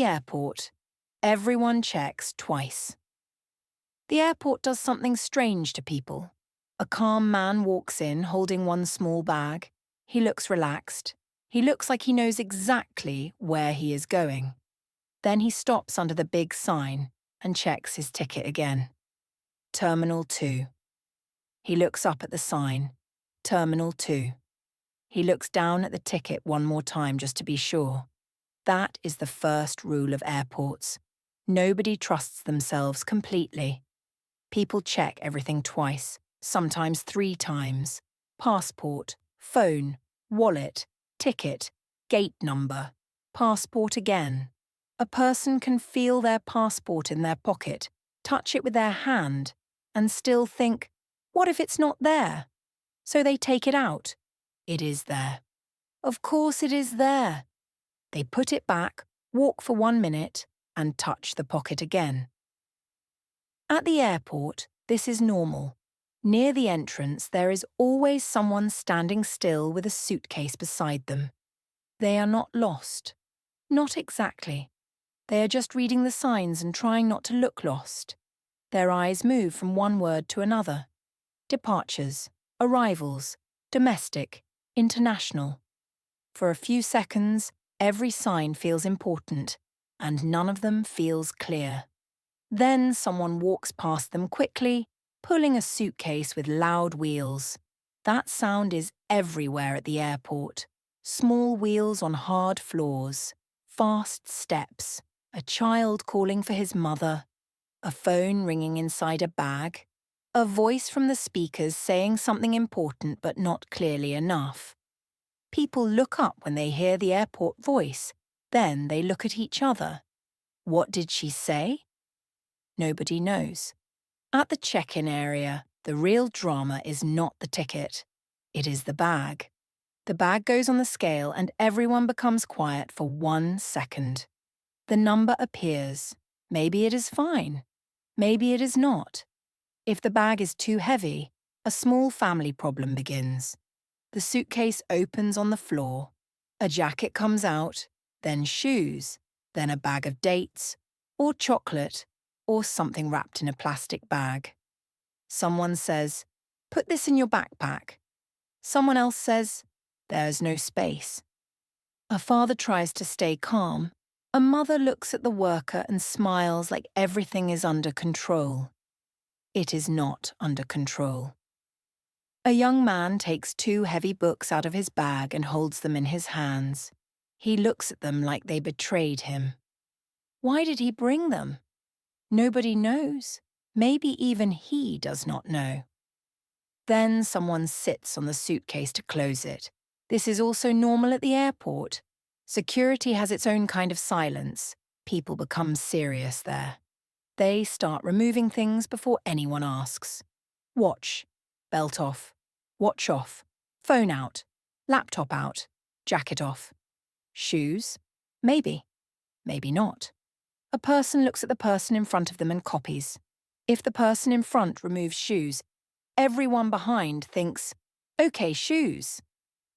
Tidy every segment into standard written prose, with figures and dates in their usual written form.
the airport, everyone checks twice. The airport does something strange to people. A calm man walks in holding one small bag. He looks relaxed. He looks like he knows exactly where he is going. Then he stops under the big sign and checks his ticket again. Terminal 2. He looks up at the sign. Terminal 2. He looks down at the ticket one more time just to be sure. That is the first rule of airports. Nobody trusts themselves completely. People check everything twice, sometimes 3 times. Passport, phone, wallet, ticket, gate number, passport again. A person can feel their passport in their pocket, touch it with their hand, and still think, what if it's not there? So they take it out. It is there. Of course it is there. They put it back, walk for 1 minute, and touch the pocket again. At the airport, this is normal. Near the entrance, there is always someone standing still with a suitcase beside them. They are not lost. Not exactly. They are just reading the signs and trying not to look lost. Their eyes move from one word to another. Departures, arrivals, domestic, international. For a few seconds, every sign feels important, and none of them feels clear. Then someone walks past them quickly, pulling a suitcase with loud wheels. That sound is everywhere at the airport. Small wheels on hard floors, fast steps, a child calling for his mother, a phone ringing inside a bag, a voice from the speakers saying something important but not clearly enough. People look up when they hear the airport voice. Then they look at each other. What did she say? Nobody knows. At the check-in area, the real drama is not the ticket. It is the bag. The bag goes on the scale and everyone becomes quiet for 1 second. The number appears. Maybe it is fine. Maybe it is not. If the bag is too heavy, a small family problem begins. The suitcase opens on the floor. A jacket comes out, then shoes, then a bag of dates, or chocolate, or something wrapped in a plastic bag. Someone says, "Put this in your backpack." Someone else says, "There's no space." A father tries to stay calm. A mother looks at the worker and smiles like everything is under control. It is not under control. A young man takes 2 heavy books out of his bag and holds them in his hands. He looks at them like they betrayed him. Why did he bring them? Nobody knows. Maybe even he does not know. Then someone sits on the suitcase to close it. This is also normal at the airport. Security has its own kind of silence. People become serious there. They start removing things before anyone asks. Watch, belt off, watch off, phone out, laptop out, jacket off. Shoes? Maybe. Maybe not. A person looks at the person in front of them and copies. If the person in front removes shoes, everyone behind thinks, "Okay, shoes."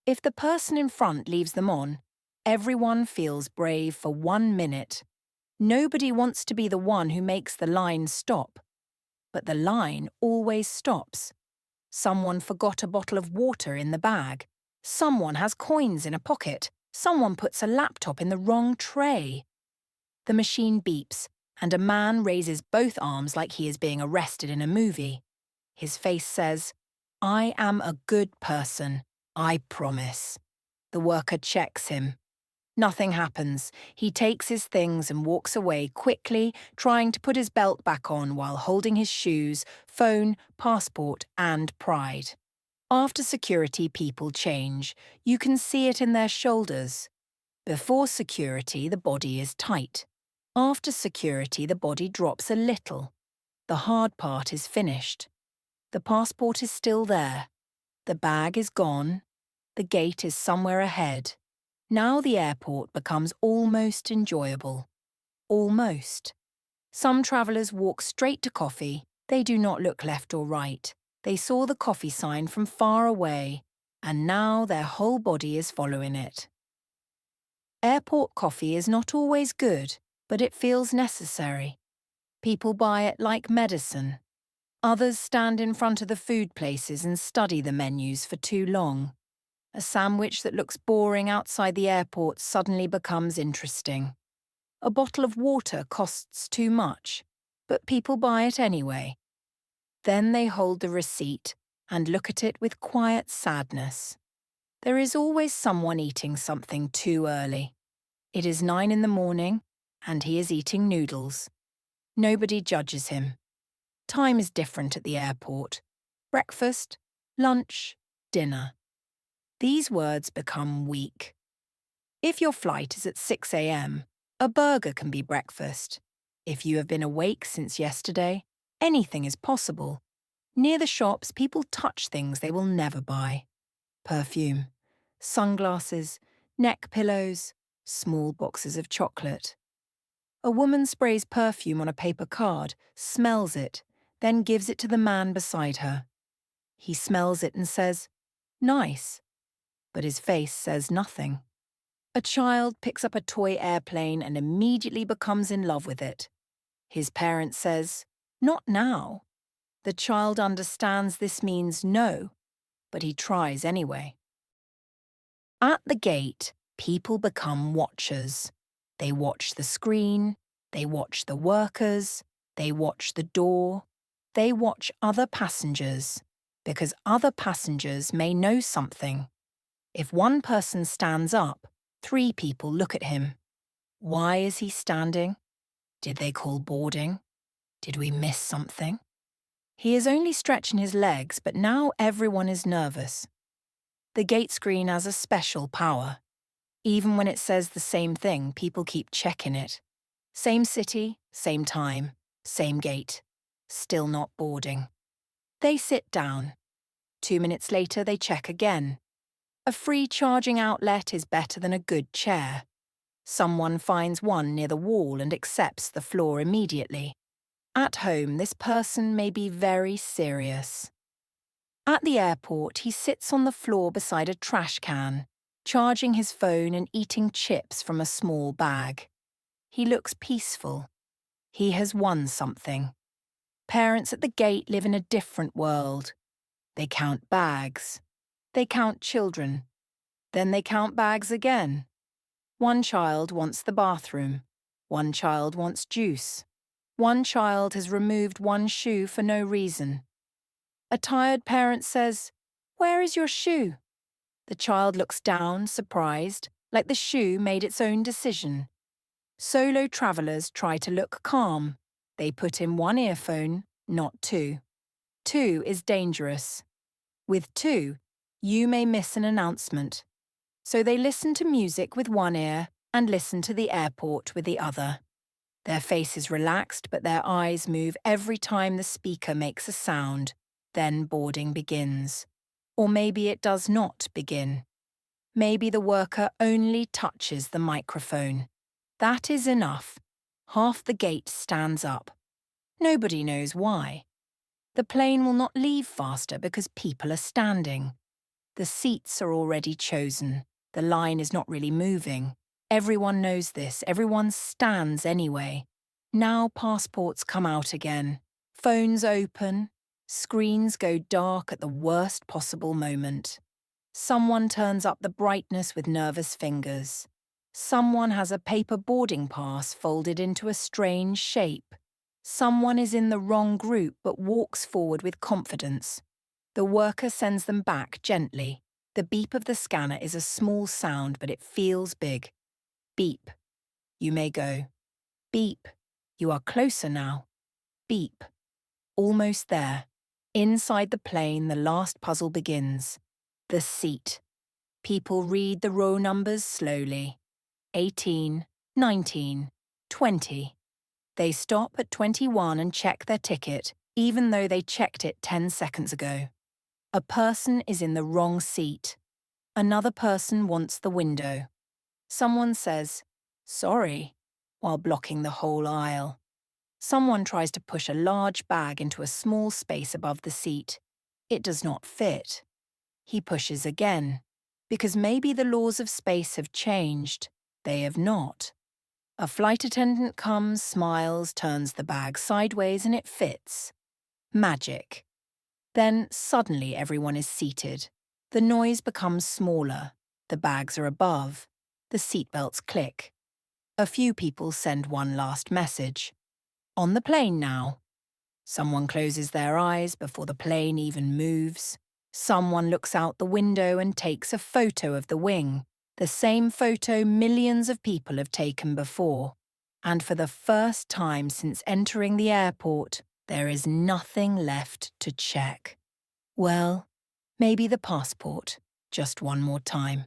If the person in front leaves them on, everyone feels brave for 1 minute. Nobody wants to be the one who makes the line stop. But the line always stops. Someone forgot a bottle of water in the bag. Someone has coins in a pocket. Someone puts a laptop in the wrong tray. The machine beeps, and a man raises both arms like he is being arrested in a movie. His face says, "I am a good person, I promise." The worker checks him. Nothing happens. He takes his things and walks away quickly, trying to put his belt back on while holding his shoes, phone, passport, and pride. After security, people change. You can see it in their shoulders. Before security, the body is tight. After security, the body drops a little. The hard part is finished. The passport is still there. The bag is gone. The gate is somewhere ahead. Now the airport becomes almost enjoyable. Almost. Some travellers walk straight to coffee. They do not look left or right. They saw the coffee sign from far away, and now their whole body is following it. Airport coffee is not always good. but it feels necessary. People buy it like medicine. Others stand in front of the food places and study the menus for too long. A sandwich that looks boring outside the airport suddenly becomes interesting. A bottle of water costs too much, but people buy it anyway. Then they hold the receipt and look at it with quiet sadness. There is always someone eating something too early. It is 9 in the morning, and he is eating noodles. Nobody judges him. Time is different at the airport. Breakfast, lunch, dinner. These words become weak. If your flight is at 6 a.m., a burger can be breakfast. If you have been awake since yesterday, anything is possible. Near the shops, people touch things they will never buy. Perfume, sunglasses, neck pillows, small boxes of chocolate. A woman sprays perfume on a paper card, smells it, then gives it to the man beside her. He smells it and says, "Nice," but his face says nothing. A child picks up a toy airplane and immediately becomes in love with it. His parent says, "Not now." The child understands this means no, but he tries anyway. At the gate, people become watchers. They watch the screen, they watch the workers, they watch the door, they watch other passengers, because other passengers may know something. If one person stands up, 3 people look at him. Why is he standing? Did they call boarding? Did we miss something? He is only stretching his legs, but now everyone is nervous. The gate screen has a special power. Even when it says the same thing, people keep checking it. Same city, same time, same gate. Still not boarding. They sit down. 2 minutes later, they check again. A free charging outlet is better than a good chair. Someone finds one near the wall and accepts the floor immediately. At home, this person may be very serious. At the airport, he sits on the floor beside a trash can, charging his phone and eating chips from a small bag. He looks peaceful. He has won something. Parents at the gate live in a different world. They count bags. They count children. Then they count bags again. One child wants the bathroom. One child wants juice. One child has removed one shoe for no reason. A tired parent says, "Where is your shoe?" The child looks down, surprised, like the shoe made its own decision. Solo travellers try to look calm. They put in 1 earphone, not 2. 2 is dangerous. With 2, you may miss an announcement. So they listen to music with one ear and listen to the airport with the other. Their face is relaxed, but their eyes move every time the speaker makes a sound. Then boarding begins. Or maybe it does not begin. Maybe the worker only touches the microphone. That is enough. Half the gate stands up. Nobody knows why. The plane will not leave faster because people are standing. The seats are already chosen. The line is not really moving. Everyone knows this. Everyone stands anyway. Now passports come out again. Phones open. Screens go dark at the worst possible moment. Someone turns up the brightness with nervous fingers. Someone has a paper boarding pass folded into a strange shape. Someone is in the wrong group but walks forward with confidence. The worker sends them back gently. The beep of the scanner is a small sound, but it feels big. Beep. You may go. Beep. You are closer now. Beep. Almost there. Inside the plane, the last puzzle begins. The seat. People read the row numbers slowly. 18, 19, 20. They stop at 21 and check their ticket, even though they checked it 10 seconds ago. A person is in the wrong seat. Another person wants the window. Someone says, "Sorry," while blocking the whole aisle. Someone tries to push a large bag into a small space above the seat. It does not fit. He pushes again, because maybe the laws of space have changed. They have not. A flight attendant comes, smiles, turns the bag sideways, and it fits. Magic. Then suddenly everyone is seated. The noise becomes smaller. The bags are above. The seatbelts click. A few people send one last message. On the plane now. Someone closes their eyes before the plane even moves. Someone looks out the window and takes a photo of the wing, the same photo millions of people have taken before. And for the first time since entering the airport, there is nothing left to check. Well, maybe the passport, just one more time.